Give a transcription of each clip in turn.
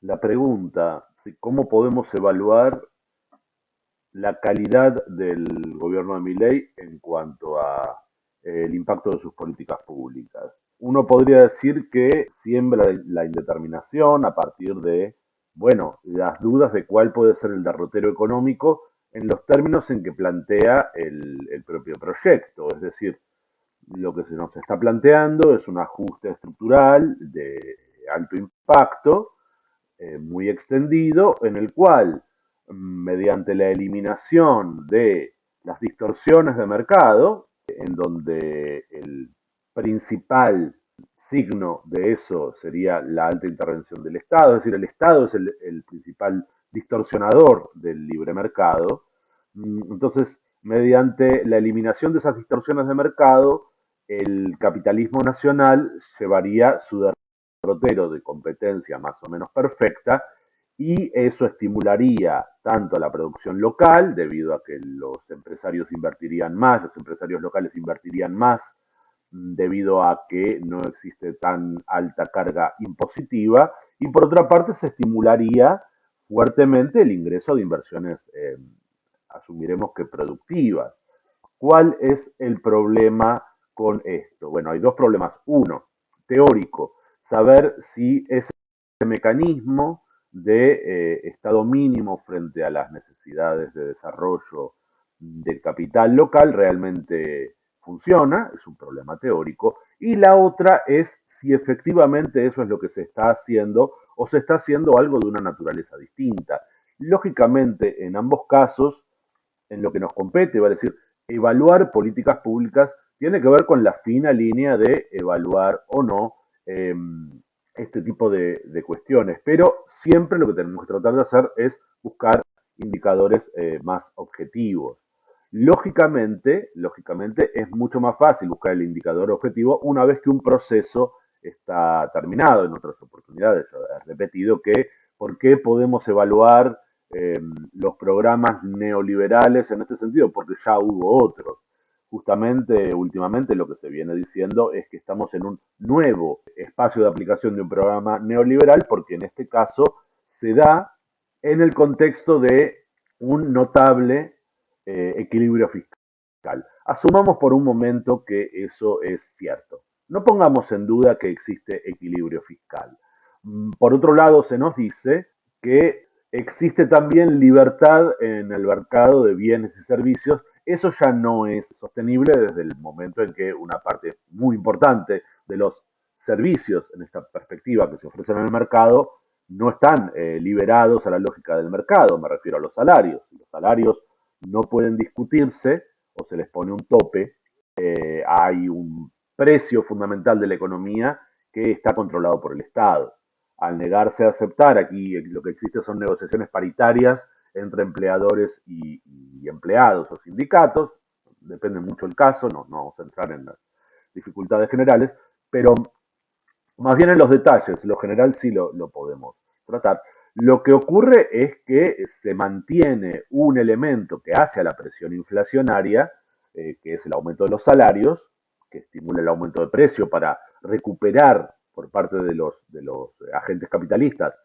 la pregunta, ¿cómo podemos evaluar la calidad del gobierno de Milei en cuanto a el impacto de sus políticas públicas? Uno podría decir que siembra la indeterminación a partir de, bueno, las dudas de cuál puede ser el derrotero económico en los términos en que plantea el propio proyecto. Es decir, lo que se nos está planteando es un ajuste estructural de alto impacto, muy extendido, en el cual, mediante la eliminación de las distorsiones de mercado, en donde el principal signo de eso sería la alta intervención del Estado, es decir, el Estado es el principal distorsionador del libre mercado. Entonces, mediante la eliminación de esas distorsiones de mercado, el capitalismo nacional llevaría su derrotero de competencia más o menos perfecta, y eso estimularía tanto la producción local, debido a que los empresarios invertirían más, los empresarios locales invertirían más, debido a que no existe tan alta carga impositiva, y por otra parte se estimularía fuertemente el ingreso de inversiones, asumiremos que productivas. ¿Cuál es el problema con esto? Bueno, hay dos problemas. Uno, teórico, saber si ese mecanismo de estado mínimo frente a las necesidades de desarrollo del capital local realmente funciona, es un problema teórico. Y la otra es si efectivamente eso es lo que se está haciendo o se está haciendo algo de una naturaleza distinta. Lógicamente, en ambos casos, en lo que nos compete, va a decir, evaluar políticas públicas tiene que ver con la fina línea de evaluar o no este tipo de cuestiones, pero siempre lo que tenemos que tratar de hacer es buscar indicadores más objetivos. Lógicamente es mucho más fácil buscar el indicador objetivo una vez que un proceso está terminado. En otras oportunidades yo he repetido que por qué podemos evaluar eh, los programas neoliberales en este sentido, porque ya hubo otros. Justamente, últimamente lo que se viene diciendo es que estamos en un nuevo espacio de aplicación de un programa neoliberal, porque en este caso se da en el contexto de un notable equilibrio fiscal. Asumamos por un momento que eso es cierto. No pongamos en duda que existe equilibrio fiscal. Por otro lado, se nos dice que existe también libertad en el mercado de bienes y servicios. Eso ya no es sostenible desde el momento en que una parte muy importante de los servicios en esta perspectiva que se ofrecen en el mercado no están liberados a la lógica del mercado. Me refiero a los salarios. Los salarios no pueden discutirse o se les pone un tope. Hay un precio fundamental de la economía que está controlado por el Estado. Al negarse a aceptar, aquí lo que existe son negociaciones paritarias entre empleadores y empleados o sindicatos, depende mucho el caso, no vamos a entrar en las dificultades generales, pero más bien en los detalles, lo general sí lo podemos tratar. Lo que ocurre es que se mantiene un elemento que hace a la presión inflacionaria, que es el aumento de los salarios, que estimula el aumento de precio para recuperar por parte de los agentes capitalistas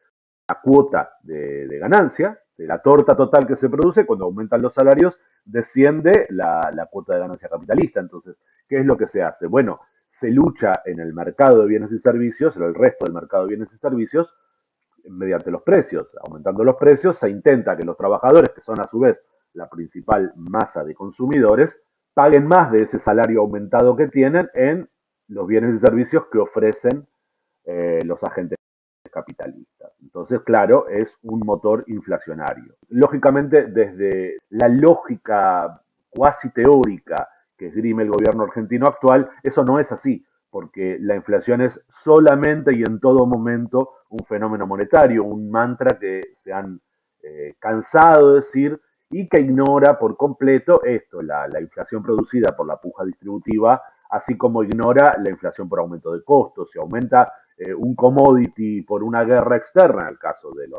la cuota de ganancia, de la torta total que se produce. Cuando aumentan los salarios, desciende la cuota de ganancia capitalista. Entonces, ¿qué es lo que se hace? Bueno, se lucha en el mercado de bienes y servicios, en el resto del mercado de bienes y servicios, mediante los precios. Aumentando los precios, se intenta que los trabajadores, que son a su vez la principal masa de consumidores, paguen más de ese salario aumentado que tienen en los bienes y servicios que ofrecen los agentes capitalistas. Entonces, claro, es un motor inflacionario. Lógicamente, desde la lógica cuasi teórica que esgrime el gobierno argentino actual, eso no es así, porque la inflación es solamente y en todo momento un fenómeno monetario, un mantra que se han cansado de decir y que ignora por completo esto, la inflación producida por la puja distributiva, así como ignora la inflación por aumento de costos. Si aumenta un commodity por una guerra externa, el caso de lo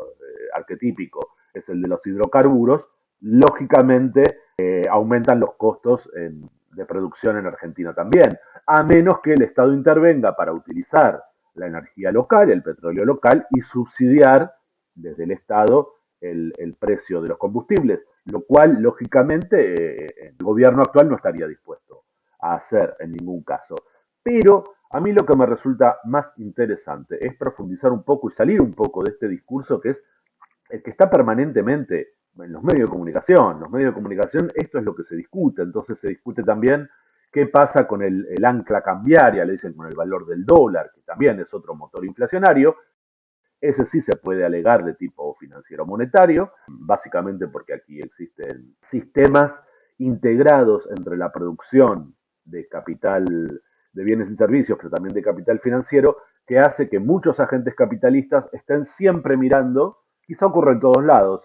arquetípico es el de los hidrocarburos, lógicamente aumentan los costos de producción en Argentina también, a menos que el Estado intervenga para utilizar la energía local, el petróleo local, y subsidiar desde el Estado el precio de los combustibles, lo cual, lógicamente, el gobierno actual no estaría dispuesto a hacer en ningún caso. Pero a mí lo que me resulta más interesante es profundizar un poco y salir un poco de este discurso que es el que está permanentemente en los medios de comunicación. Los medios de comunicación, esto es lo que se discute. Entonces se discute también qué pasa con el ancla cambiaria, le dicen con el valor del dólar, que también es otro motor inflacionario. Ese sí se puede alegar de tipo financiero monetario, básicamente porque aquí existen sistemas integrados entre la producción de capital, de bienes y servicios, pero también de capital financiero, que hace que muchos agentes capitalistas estén siempre mirando, quizá ocurre en todos lados,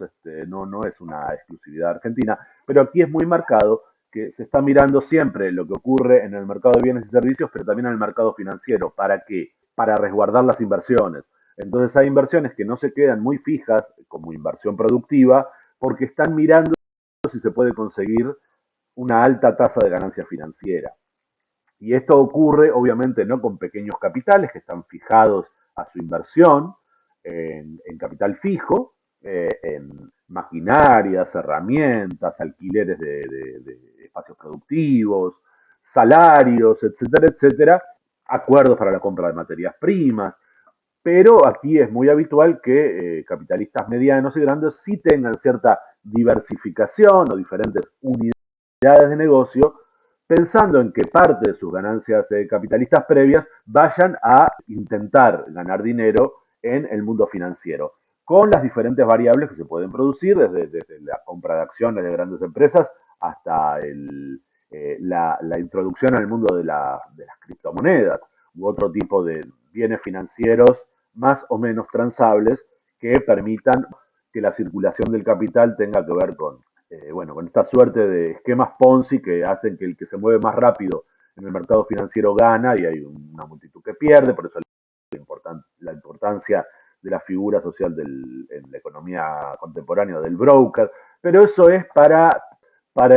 no es una exclusividad argentina, pero aquí es muy marcado que se está mirando siempre lo que ocurre en el mercado de bienes y servicios, pero también en el mercado financiero. ¿Para qué? Para resguardar las inversiones. Entonces hay inversiones que no se quedan muy fijas como inversión productiva porque están mirando si se puede conseguir una alta tasa de ganancia financiera. Y esto ocurre obviamente no con pequeños capitales que están fijados a su inversión en capital fijo, en maquinarias, herramientas, alquileres de espacios productivos, salarios, etcétera, etcétera, acuerdos para la compra de materias primas, pero aquí es muy habitual que capitalistas medianos y grandes sí tengan cierta diversificación o diferentes unidades de negocio, pensando en que parte de sus ganancias capitalistas previas vayan a intentar ganar dinero en el mundo financiero, con las diferentes variables que se pueden producir, desde la compra de acciones de grandes empresas hasta la introducción al mundo de las criptomonedas u otro tipo de bienes financieros más o menos transables que permitan que la circulación del capital tenga que ver con esta suerte de esquemas Ponzi que hacen que el que se mueve más rápido en el mercado financiero gana y hay una multitud que pierde, por eso la importancia de la figura social en la economía contemporánea del broker, pero eso es para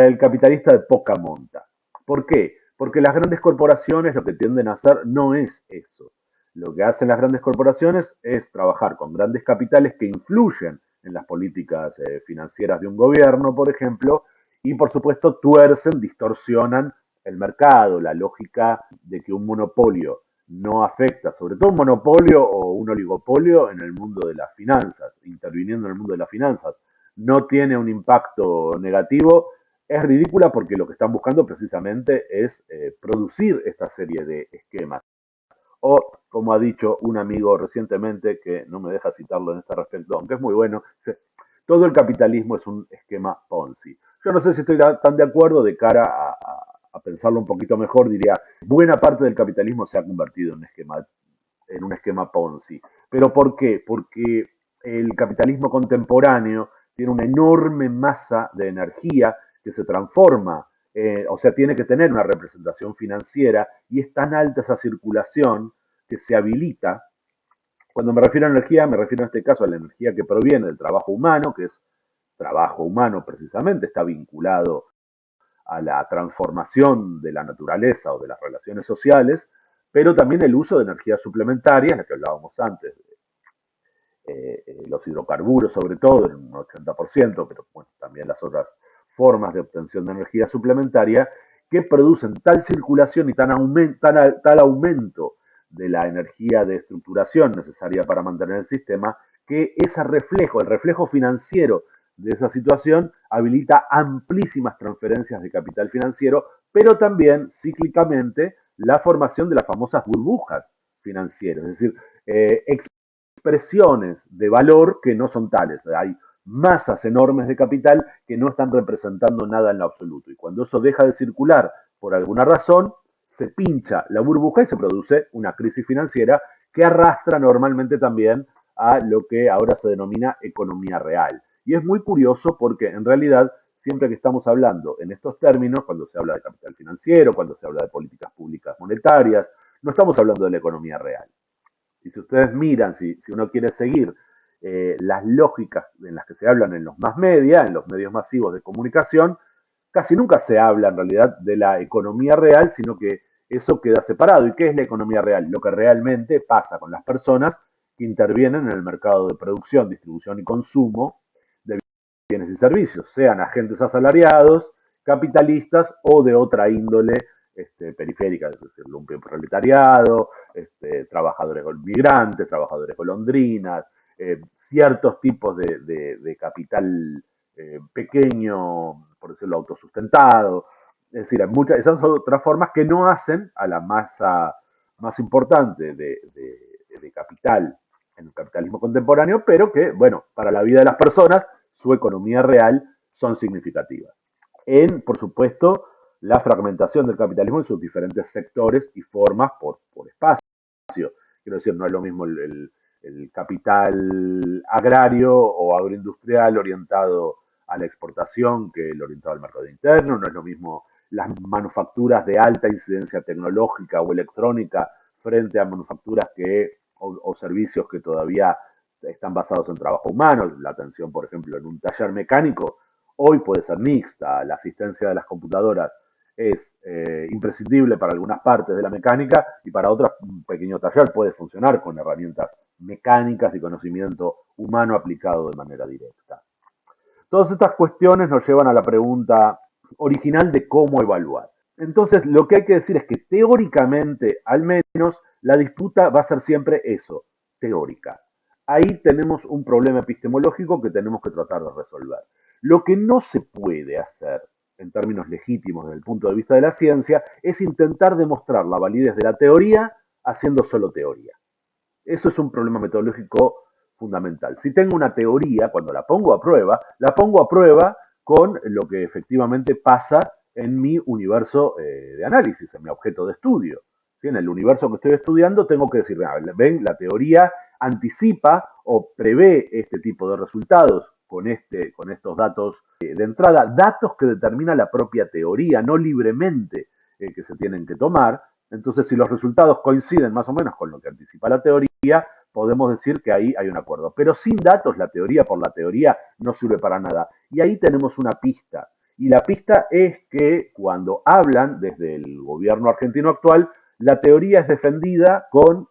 el capitalista de poca monta. ¿Por qué? Porque las grandes corporaciones lo que tienden a hacer no es eso. Lo que hacen las grandes corporaciones es trabajar con grandes capitales que influyen en las políticas financieras de un gobierno, por ejemplo, y por supuesto tuercen, distorsionan el mercado, la lógica de que un monopolio no afecta, sobre todo un monopolio o un oligopolio en el mundo de las finanzas, interviniendo en el mundo de las finanzas, no tiene un impacto negativo, es ridícula porque lo que están buscando precisamente es producir esta serie de esquemas. O, como ha dicho un amigo recientemente, que no me deja citarlo en este respecto, aunque es muy bueno, todo el capitalismo es un esquema Ponzi. Yo no sé si estoy tan de acuerdo de cara a pensarlo un poquito mejor, diría, buena parte del capitalismo se ha convertido en un esquema Ponzi. ¿Pero por qué? Porque el capitalismo contemporáneo tiene una enorme masa de energía que se transforma, o sea, tiene que tener una representación financiera y es tan alta esa circulación que se habilita. Cuando me refiero a energía, me refiero en este caso a la energía que proviene del trabajo humano, que es trabajo humano precisamente, está vinculado a la transformación de la naturaleza o de las relaciones sociales, pero también el uso de energías suplementarias, la que hablábamos antes, los hidrocarburos sobre todo, en un 80%, pero bueno, también las otras formas de obtención de energía suplementaria, que producen tal circulación y tal aumento de la energía de estructuración necesaria para mantener el sistema, que ese reflejo, el reflejo financiero de esa situación, habilita amplísimas transferencias de capital financiero, pero también cíclicamente la formación de las famosas burbujas financieras, es decir, expresiones de valor que no son tales. Hay masas enormes de capital que no están representando nada en lo absoluto. Y cuando eso deja de circular por alguna razón, se pincha la burbuja y se produce una crisis financiera que arrastra normalmente también a lo que ahora se denomina economía real. Y es muy curioso porque en realidad siempre que estamos hablando en estos términos, cuando se habla de capital financiero, cuando se habla de políticas públicas monetarias, no estamos hablando de la economía real. Y si ustedes miran, si uno quiere seguir las lógicas en las que se hablan en los más media, en los medios masivos de comunicación, casi nunca se habla en realidad de la economía real, sino que eso queda separado. ¿Y qué es la economía real? Lo que realmente pasa con las personas que intervienen en el mercado de producción, distribución y consumo de bienes y servicios, sean agentes asalariados, capitalistas o de otra índole periférica, es decir, lumpen proletariado, trabajadores migrantes, trabajadores golondrinas, ciertos tipos de capital pequeño, por decirlo, autosustentado. Es decir, hay muchas, esas son otras formas que no hacen a la masa más importante de capital en el capitalismo contemporáneo, pero que, bueno, para la vida de las personas, su economía real son significativas. Por supuesto, la fragmentación del capitalismo en sus diferentes sectores y formas por espacio. Quiero decir, no es lo mismo el capital agrario o agroindustrial orientado a la exportación que el orientado al mercado interno, no es lo mismo las manufacturas de alta incidencia tecnológica o electrónica frente a manufacturas o servicios que todavía están basados en trabajo humano. La atención, por ejemplo, en un taller mecánico hoy puede ser mixta. La asistencia de las computadoras es imprescindible para algunas partes de la mecánica y para otras un pequeño taller puede funcionar con herramientas mecánicas y conocimiento humano aplicado de manera directa. Todas estas cuestiones nos llevan a la pregunta original de cómo evaluar. Entonces, lo que hay que decir es que teóricamente, al menos, la disputa va a ser siempre eso, teórica. Ahí tenemos un problema epistemológico que tenemos que tratar de resolver. Lo que no se puede hacer en términos legítimos desde el punto de vista de la ciencia es intentar demostrar la validez de la teoría haciendo solo teoría. Eso es un problema metodológico fundamental. Si tengo una teoría, cuando la pongo a prueba con lo que efectivamente pasa en mi universo de análisis, en mi objeto de estudio. ¿Sí? En el universo que estoy estudiando tengo que decir, ven, la teoría anticipa o prevé este tipo de resultados con estos datos de entrada, datos que determina la propia teoría, no libremente que se tienen que tomar. Entonces, si los resultados coinciden más o menos con lo que anticipa la teoría, podemos decir que ahí hay un acuerdo. Pero sin datos, la teoría por la teoría no sirve para nada. Y ahí tenemos una pista. Y la pista es que cuando hablan desde el gobierno argentino actual, la teoría es defendida con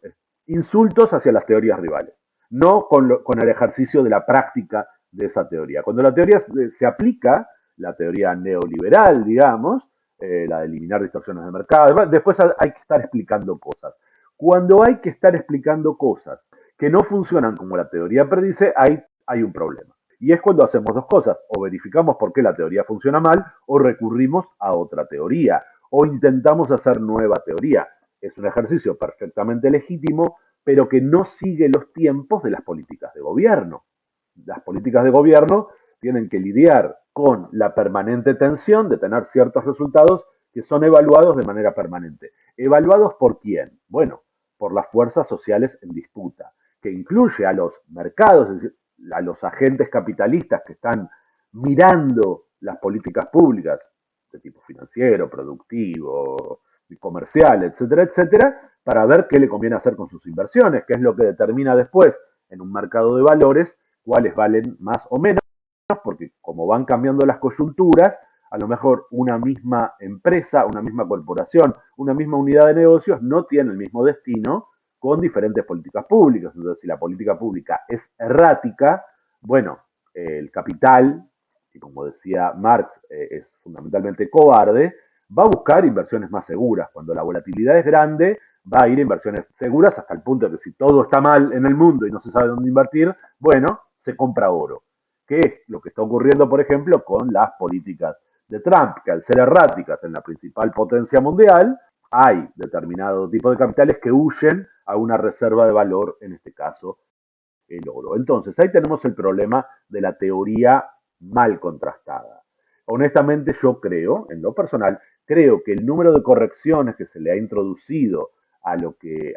insultos hacia las teorías rivales, no con el ejercicio de la práctica de esa teoría. Cuando la teoría se aplica, la teoría neoliberal, digamos, la de eliminar distorsiones de mercado, después hay que estar explicando cosas. Cuando hay que estar explicando cosas que no funcionan como la teoría predice, hay un problema. Y es cuando hacemos dos cosas, o verificamos por qué la teoría funciona mal, o recurrimos a otra teoría, o intentamos hacer nueva teoría. Es un ejercicio perfectamente legítimo, pero que no sigue los tiempos de las políticas de gobierno. Las políticas de gobierno tienen que lidiar con la permanente tensión de tener ciertos resultados que son evaluados de manera permanente. ¿Evaluados por quién? Bueno, por las fuerzas sociales en disputa, que incluye a los mercados, a los agentes capitalistas que están mirando las políticas públicas de tipo financiero, productivo, comercial, etcétera, etcétera, para ver qué le conviene hacer con sus inversiones, qué es lo que determina después en un mercado de valores cuáles valen más o menos, porque como van cambiando las coyunturas, a lo mejor una misma empresa, una misma corporación, una misma unidad de negocios no tiene el mismo destino con diferentes políticas públicas. Entonces, si la política pública es errática, bueno, el capital, que como decía Marx, es fundamentalmente cobarde, va a buscar inversiones más seguras. Cuando la volatilidad es grande, va a ir a inversiones seguras hasta el punto de que si todo está mal en el mundo y no se sabe dónde invertir, bueno, se compra oro. Que es lo que está ocurriendo, por ejemplo, con las políticas de Trump, que al ser erráticas en la principal potencia mundial, hay determinado tipo de capitales que huyen a una reserva de valor, en este caso el oro. Entonces, ahí tenemos el problema de la teoría mal contrastada. Honestamente, yo creo, en lo personal, creo que el número de correcciones que se le ha introducido a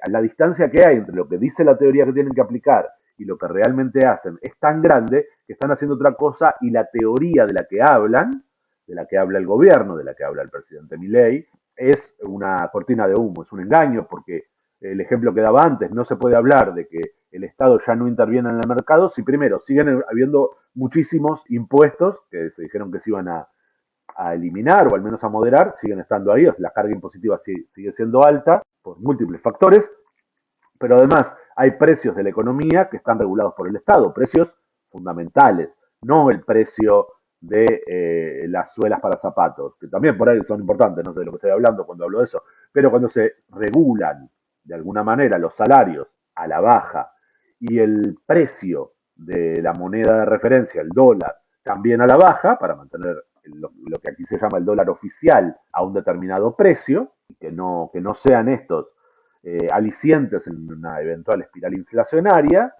la distancia que hay entre lo que dice la teoría que tienen que aplicar y lo que realmente hacen es tan grande que están haciendo otra cosa y la teoría de la que hablan, de la que habla el gobierno, de la que habla el presidente Milei, es una cortina de humo, es un engaño, porque el ejemplo que daba antes, no se puede hablar de que el Estado ya no interviene en el mercado si primero siguen habiendo muchísimos impuestos que se dijeron que se iban a eliminar o al menos a moderar, siguen estando ahí, la carga impositiva sigue siendo alta por múltiples factores, pero además Hay precios de la economía que están regulados por el Estado, precios fundamentales, no el precio de las suelas para zapatos, que también por ahí son importantes, no sé de lo que estoy hablando cuando hablo de eso, pero cuando se regulan de alguna manera los salarios a la baja y el precio de la moneda de referencia, el dólar, también a la baja, para mantener lo que aquí se llama el dólar oficial a un determinado precio, y que no sean estos alicientes en una eventual espiral inflacionaria,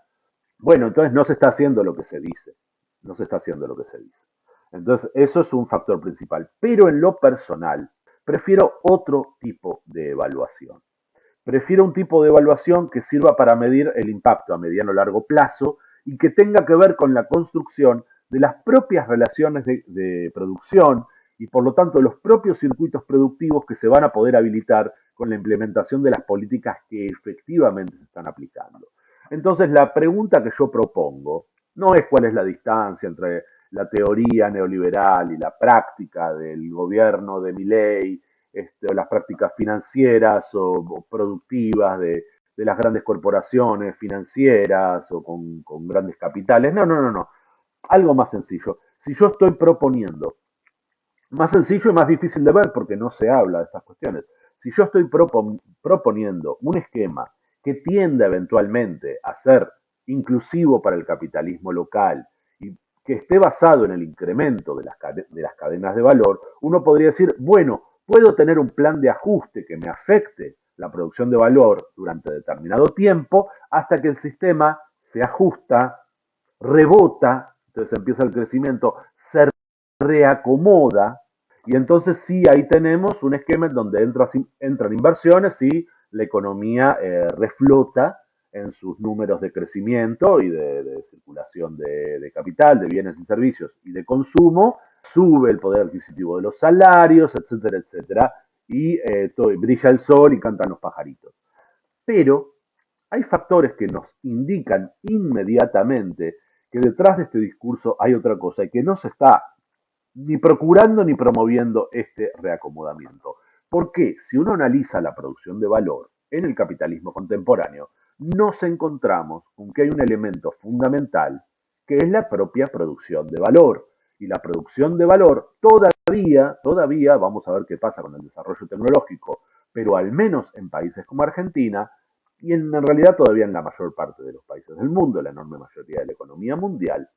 bueno, entonces no se está haciendo lo que se dice. No se está haciendo lo que se dice. Entonces, eso es un factor principal. Pero en lo personal, prefiero otro tipo de evaluación. Prefiero un tipo de evaluación que sirva para medir el impacto a mediano o largo plazo y que tenga que ver con la construcción de las propias relaciones de producción y por lo tanto los propios circuitos productivos que se van a poder habilitar con la implementación de las políticas que efectivamente se están aplicando. Entonces la pregunta que yo propongo no es cuál es la distancia entre la teoría neoliberal y la práctica del gobierno de Milei, o las prácticas financieras o productivas de las grandes corporaciones financieras o con grandes capitales. No, no, no, no. Algo más sencillo. Si yo estoy proponiendo, más sencillo y más difícil de ver porque no se habla de estas cuestiones, si yo estoy proponiendo un esquema que tienda eventualmente a ser inclusivo para el capitalismo local y que esté basado en el incremento de las cadenas de valor, uno podría decir, bueno, puedo tener un plan de ajuste que me afecte la producción de valor durante determinado tiempo hasta que el sistema se ajusta, rebota, entonces empieza el crecimiento, se reacomoda y entonces sí, ahí tenemos un esquema en donde entran inversiones y la economía reflota en sus números de crecimiento y de circulación de capital, de bienes y servicios y de consumo, sube el poder adquisitivo de los salarios, etcétera, etcétera, y brilla el sol y cantan los pajaritos. Pero hay factores que nos indican inmediatamente que detrás de este discurso hay otra cosa y que no se está ni procurando ni promoviendo este reacomodamiento. Porque si uno analiza la producción de valor en el capitalismo contemporáneo, nos encontramos con que hay un elemento fundamental que es la propia producción de valor. Y la producción de valor todavía, vamos a ver qué pasa con el desarrollo tecnológico, pero al menos en países como Argentina, y en realidad todavía en la mayor parte de los países del mundo, la enorme mayoría de la economía mundial,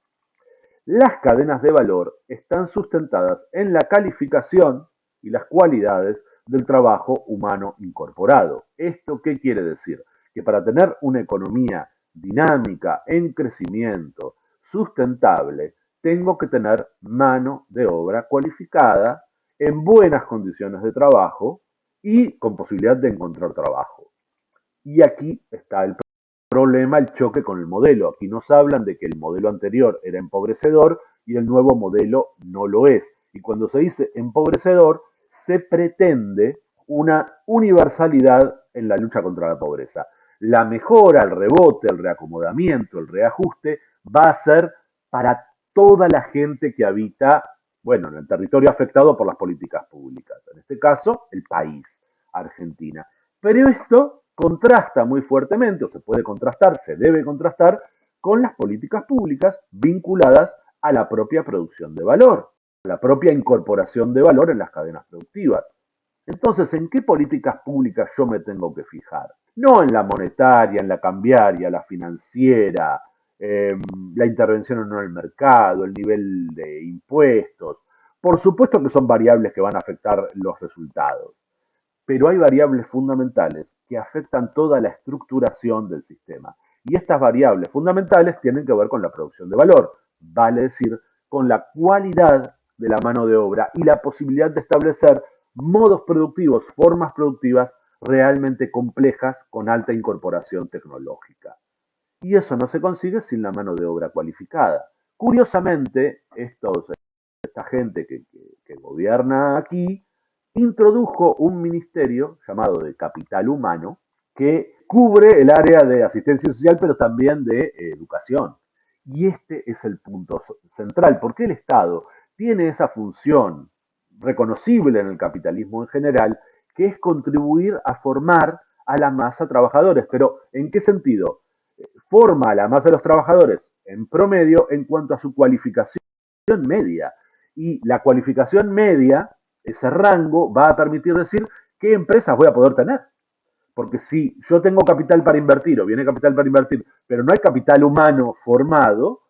las cadenas de valor están sustentadas en la calificación y las cualidades del trabajo humano incorporado. ¿Esto qué quiere decir? Que para tener una economía dinámica, en crecimiento, sustentable, tengo que tener mano de obra cualificada, en buenas condiciones de trabajo y con posibilidad de encontrar trabajo. Y aquí está el problema, el choque con el modelo. Aquí nos hablan de que el modelo anterior era empobrecedor y el nuevo modelo no lo es. Y cuando se dice empobrecedor, se pretende una universalidad en la lucha contra la pobreza. La mejora, el rebote, el reacomodamiento, el reajuste va a ser para toda la gente que habita, bueno, en el territorio afectado por las políticas públicas. En este caso, el país, Argentina. Pero esto contrasta muy fuertemente, o se puede contrastar, se debe contrastar, con las políticas públicas vinculadas a la propia producción de valor, a la propia incorporación de valor en las cadenas productivas. Entonces, ¿en qué políticas públicas yo me tengo que fijar? No en la monetaria, en la cambiaria, la financiera, la intervención o no en el mercado, el nivel de impuestos. Por supuesto que son variables que van a afectar los resultados, pero hay variables fundamentales que afectan toda la estructuración del sistema. Y estas variables fundamentales tienen que ver con la producción de valor, vale decir, con la cualidad de la mano de obra y la posibilidad de establecer modos productivos, formas productivas realmente complejas con alta incorporación tecnológica. Y eso no se consigue sin la mano de obra cualificada. Curiosamente, esta gente que gobierna aquí introdujo un ministerio llamado de Capital Humano que cubre el área de asistencia social, pero también de educación. Y este es el punto central, porque el Estado tiene esa función reconocible en el capitalismo en general, que es contribuir a formar a la masa trabajadores. Pero, ¿en qué sentido? forma a la masa de los trabajadores en promedio en cuanto a su cualificación media. Y la cualificación media, ese rango, va a permitir decir qué empresas voy a poder tener. Porque si yo tengo capital para invertir o viene capital para invertir, pero no hay capital humano formado,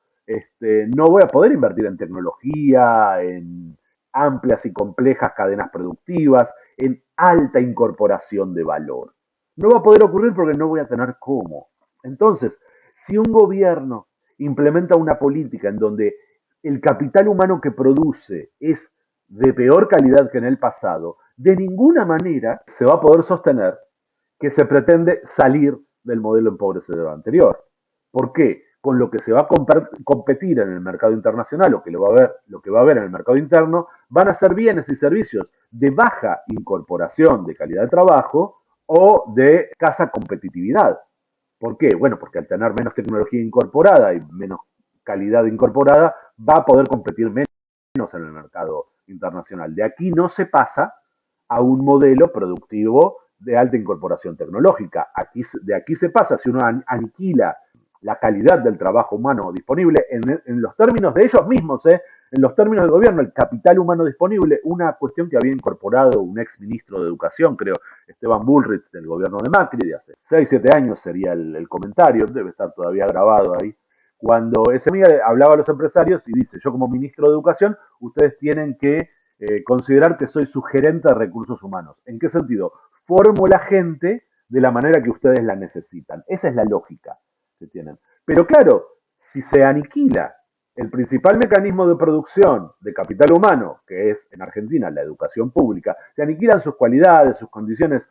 no voy a poder invertir en tecnología, en amplias y complejas cadenas productivas, en alta incorporación de valor. No va a poder ocurrir porque no voy a tener cómo. Entonces, si un gobierno implementa una política en donde el capital humano que produce es de peor calidad que en el pasado, de ninguna manera se va a poder sostener que se pretende salir del modelo empobrecedor anterior. ¿Por qué? Con lo que se va a competir en el mercado internacional o que lo que va a haber en el mercado interno van a ser bienes y servicios de baja incorporación de calidad de trabajo o de escasa competitividad. ¿Por qué? Bueno, porque al tener menos tecnología incorporada y menos calidad incorporada, va a poder competir menos en el mercado internacional. De aquí no se pasa a un modelo productivo de alta incorporación tecnológica. De aquí se pasa, si uno aniquila la calidad del trabajo humano disponible en los términos de ellos mismos, en los términos del gobierno, el capital humano disponible, una cuestión que había incorporado un ex ministro de Educación, creo, Esteban Bullrich, del gobierno de Macri, de hace 6, 7 años sería el comentario, debe estar todavía grabado ahí, cuando ese amiga hablaba a los empresarios y dice, yo como ministro de Educación, ustedes tienen que considerar que soy su gerente de recursos humanos. ¿En qué sentido? Formo la gente de la manera que ustedes la necesitan. Esa es la lógica que tienen. Pero claro, si se aniquila el principal mecanismo de producción de capital humano, que es en Argentina la educación pública, se aniquilan sus cualidades, sus condiciones,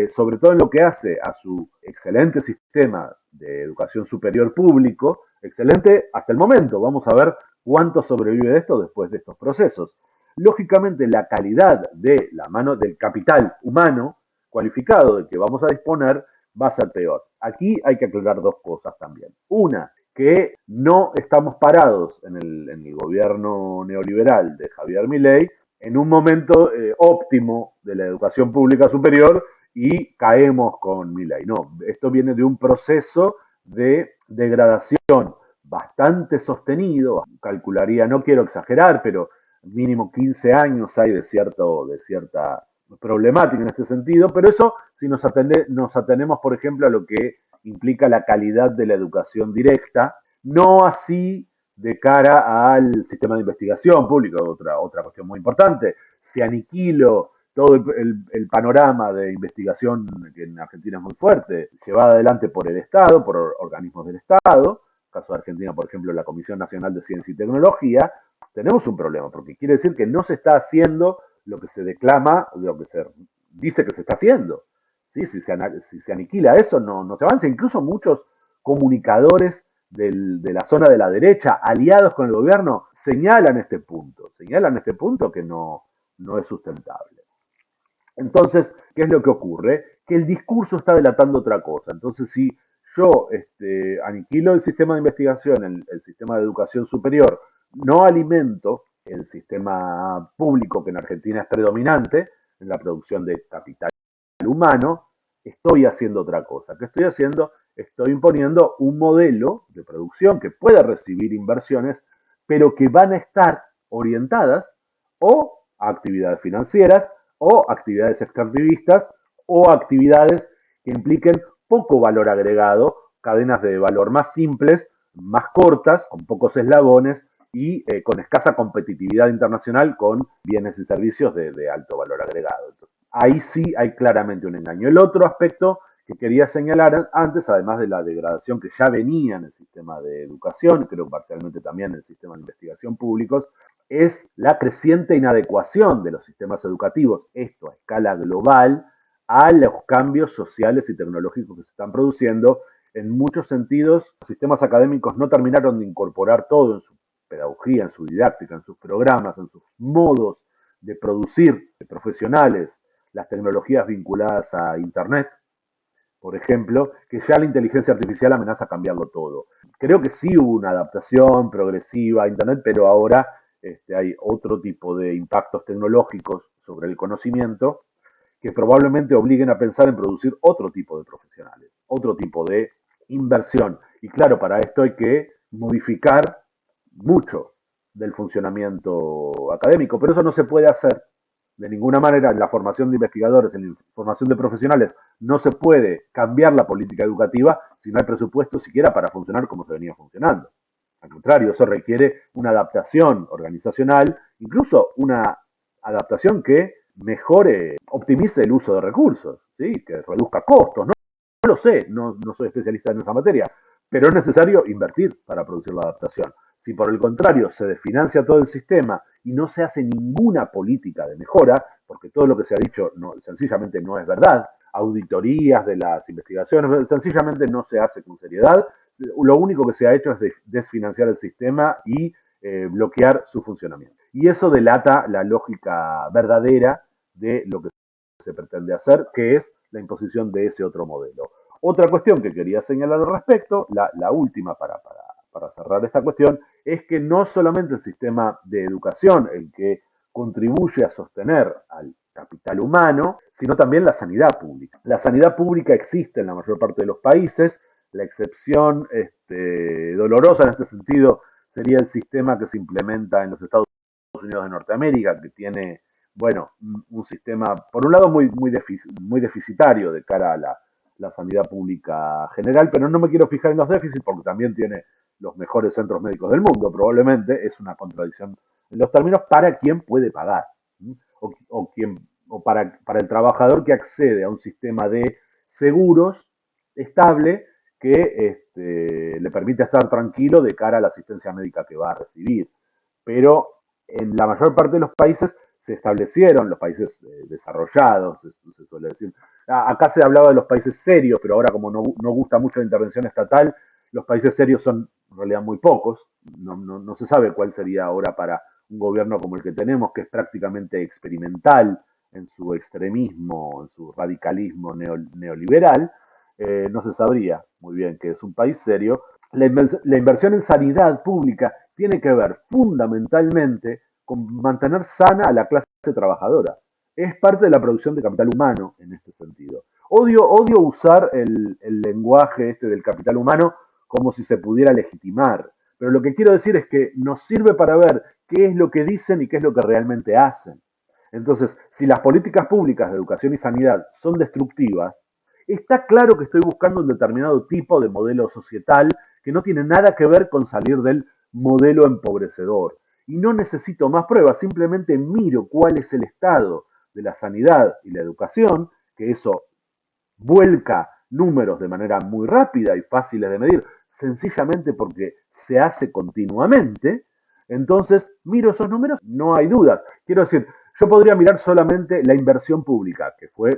sobre todo en lo que hace a su excelente sistema de educación superior público, excelente hasta el momento. Vamos a ver cuánto sobrevive de esto después de estos procesos. Lógicamente, la calidad de la mano del capital humano cualificado del que vamos a disponer va a ser peor. Aquí hay que aclarar dos cosas también. Una, que no estamos parados en el gobierno neoliberal de Javier Milei en un momento óptimo de la educación pública superior y caemos con Milei. No, esto viene de un proceso de degradación bastante sostenido, calcularía, no quiero exagerar, pero mínimo 15 años hay de cierta problemática en este sentido, pero eso si nos atenemos, por ejemplo, a lo que implica la calidad de la educación directa, no así de cara al sistema de investigación pública, otra cuestión muy importante. Si aniquilo todo el panorama de investigación que en Argentina es muy fuerte, llevada adelante por el Estado, por organismos del Estado, caso de Argentina, por ejemplo, la Comisión Nacional de Ciencia y Tecnología, tenemos un problema, porque quiere decir que no se está haciendo lo que se declama, lo que se dice que se está haciendo. ¿Sí? Si se aniquila eso, no se avanza. Incluso muchos comunicadores de la zona de la derecha, aliados con el gobierno, señalan este punto que no es sustentable. Entonces, ¿qué es lo que ocurre? Que el discurso está delatando otra cosa. Entonces, si yo aniquilo el sistema de investigación, el sistema de educación superior, no alimento el sistema público que en Argentina es predominante en la producción de capital humano, estoy haciendo otra cosa. ¿Qué estoy haciendo? Estoy imponiendo un modelo de producción que pueda recibir inversiones, pero que van a estar orientadas o a actividades financieras o actividades extractivistas o actividades que impliquen poco valor agregado, cadenas de valor más simples, más cortas, con pocos eslabones y con escasa competitividad internacional con bienes y servicios de alto valor agregado. Entonces, ahí sí hay claramente un engaño. El otro aspecto que quería señalar antes, además de la degradación que ya venía en el sistema de educación, creo parcialmente también en el sistema de investigación públicos, es la creciente inadecuación de los sistemas educativos, esto a escala global, a los cambios sociales y tecnológicos que se están produciendo. En muchos sentidos, los sistemas académicos no terminaron de incorporar todo en su pedagogía, en su didáctica, en sus programas, en sus modos de producir profesionales, las tecnologías vinculadas a Internet, por ejemplo, que ya la inteligencia artificial amenaza cambiarlo todo. Creo que sí hubo una adaptación progresiva a Internet, pero ahora hay otro tipo de impactos tecnológicos sobre el conocimiento que probablemente obliguen a pensar en producir otro tipo de profesionales, otro tipo de inversión Y claro, para esto hay que modificar mucho del funcionamiento académico, pero eso no se puede hacer de ninguna manera en la formación de investigadores, en la formación de profesionales. No se puede cambiar la política educativa si no hay presupuesto siquiera para funcionar como se venía funcionando. Al contrario, eso requiere una adaptación organizacional, incluso una adaptación que mejore, optimice el uso de recursos, ¿sí? Que reduzca costos. No lo sé, no soy especialista en esa materia, pero es necesario invertir para producir la adaptación. Si por el contrario se desfinancia todo el sistema y no se hace ninguna política de mejora, porque todo lo que se ha dicho sencillamente no es verdad, auditorías de las investigaciones, sencillamente no se hace con seriedad, lo único que se ha hecho es desfinanciar el sistema y bloquear su funcionamiento. Y eso delata la lógica verdadera de lo que se pretende hacer, que es la imposición de ese otro modelo. Otra cuestión que quería señalar al respecto, la última para cerrar esta cuestión, es que no solamente el sistema de educación el que contribuye a sostener al capital humano, sino también la sanidad pública. La sanidad pública existe en la mayor parte de los países, la excepción dolorosa en este sentido sería el sistema que se implementa en los Estados Unidos de Norteamérica, que tiene, bueno, un sistema, por un lado, muy deficitario de cara a la sanidad pública general, pero no me quiero fijar en los déficits porque también tiene los mejores centros médicos del mundo, probablemente es una contradicción en los términos para quien puede pagar, para el trabajador que accede a un sistema de seguros estable que le permite estar tranquilo de cara a la asistencia médica que va a recibir. Pero en la mayor parte de los países se establecieron, los países desarrollados, se suele decir. Acá se hablaba de los países serios, pero ahora como no gusta mucho la intervención estatal, los países serios son en realidad muy pocos. No se sabe cuál sería ahora para un gobierno como el que tenemos, que es prácticamente experimental en su extremismo, en su radicalismo neoliberal. No se sabría muy bien que es un país serio. La inversión en sanidad pública tiene que ver fundamentalmente con mantener sana a la clase trabajadora. Es parte de la producción de capital humano en este sentido. Odio usar el lenguaje del capital humano como si se pudiera legitimar, pero lo que quiero decir es que nos sirve para ver qué es lo que dicen y qué es lo que realmente hacen. Entonces, si las políticas públicas de educación y sanidad son destructivas, está claro que estoy buscando un determinado tipo de modelo societal que no tiene nada que ver con salir del modelo empobrecedor. Y no necesito más pruebas, simplemente miro cuál es el estado de la sanidad y la educación, que eso vuelca números de manera muy rápida y fáciles de medir, sencillamente porque se hace continuamente. Entonces, miro esos números, no hay dudas. Quiero decir, yo podría mirar solamente la inversión pública, que fue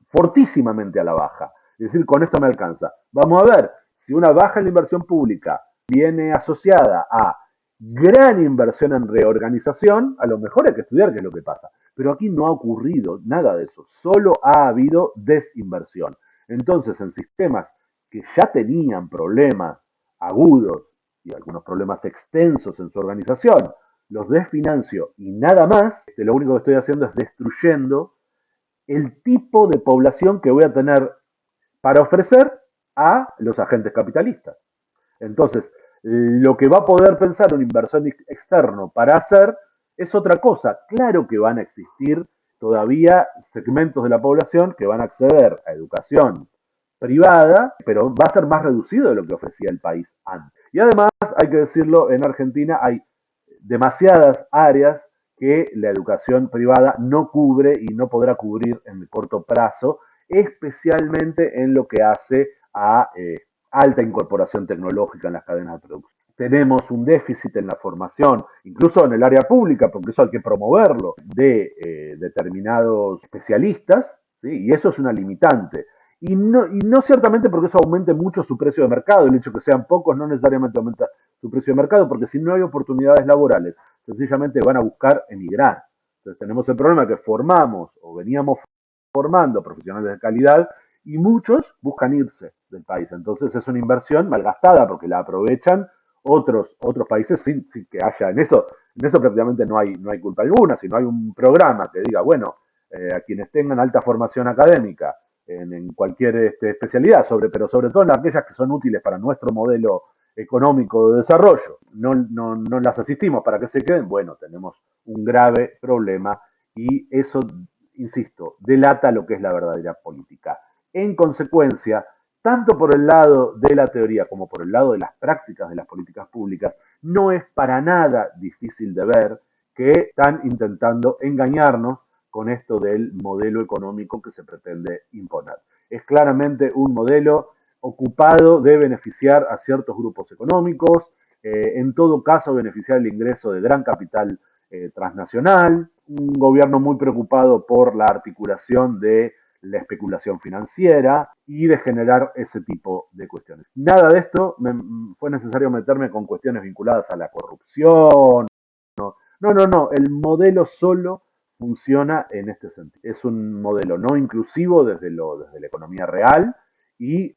fortísimamente a la baja. Es decir, con esto me alcanza. Vamos a ver, si una baja en la inversión pública viene asociada a gran inversión en reorganización, a lo mejor hay que estudiar qué es lo que pasa. Pero aquí no ha ocurrido nada de eso, solo ha habido desinversión. Entonces, en sistemas que ya tenían problemas agudos y algunos problemas extensos en su organización, los desfinancio y nada más, lo único que estoy haciendo es destruyendo el tipo de población que voy a tener para ofrecer a los agentes capitalistas. Entonces, lo que va a poder pensar un inversor externo para hacer es otra cosa. Claro que van a existir todavía segmentos de la población que van a acceder a educación privada, pero va a ser más reducido de lo que ofrecía el país antes. Y además, hay que decirlo, en Argentina hay demasiadas áreas que la educación privada no cubre y no podrá cubrir en el corto plazo, especialmente en lo que hace a alta incorporación tecnológica en las cadenas de producción. Tenemos un déficit en la formación, incluso en el área pública, porque eso hay que promoverlo, de determinados especialistas, ¿sí? Y eso es una limitante. Y no ciertamente porque eso aumente mucho su precio de mercado, el hecho que sean pocos no necesariamente aumenta su precio de mercado, porque si no hay oportunidades laborales, sencillamente van a buscar emigrar. Entonces tenemos el problema que formamos o veníamos formando profesionales de calidad y muchos buscan irse del país. Entonces es una inversión malgastada porque la aprovechan otros países sin que haya en eso prácticamente no hay culpa alguna, sino hay un programa que diga, bueno, a quienes tengan alta formación académica en cualquier especialidad, pero sobre todo en aquellas que son útiles para nuestro modelo económico de desarrollo. No las asistimos para que se queden. Bueno, tenemos un grave problema y eso, insisto, delata lo que es la verdadera política. En consecuencia, tanto por el lado de la teoría como por el lado de las prácticas de las políticas públicas, no es para nada difícil de ver que están intentando engañarnos con esto del modelo económico que se pretende imponer. Es claramente un modelo ocupado de beneficiar a ciertos grupos económicos, en todo caso beneficiar el ingreso de gran capital transnacional, un gobierno muy preocupado por la articulación de la especulación financiera y de generar ese tipo de cuestiones. Nada de esto fue necesario meterme con cuestiones vinculadas a la corrupción. No, el modelo solo funciona en este sentido. Es un modelo no inclusivo desde la economía real y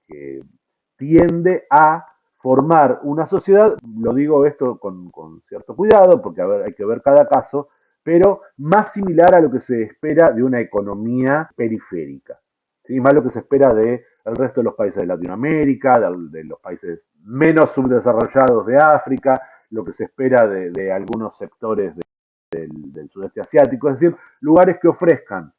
tiende a formar una sociedad, lo digo esto con cierto cuidado, porque hay que ver cada caso, pero más similar a lo que se espera de una economía periférica, ¿sí? Más lo que se espera del resto de los países de Latinoamérica, de los países menos subdesarrollados de África, lo que se espera de algunos sectores del sudeste asiático, es decir, lugares que ofrezcan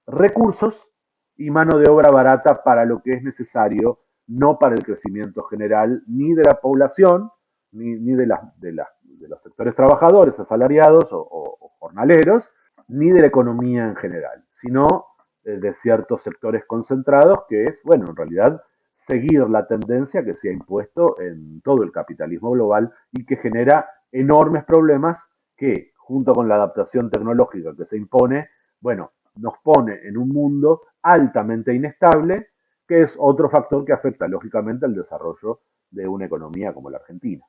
recursos y mano de obra barata para lo que es necesario, no para el crecimiento general ni de la población, ni de los sectores trabajadores, asalariados o jornaleros, ni de la economía en general, sino de ciertos sectores concentrados, que es, bueno, en realidad seguir la tendencia que se ha impuesto en todo el capitalismo global y que genera enormes problemas que, junto con la adaptación tecnológica que se impone, bueno, nos pone en un mundo altamente inestable, que es otro factor que afecta lógicamente al desarrollo de una economía como la Argentina.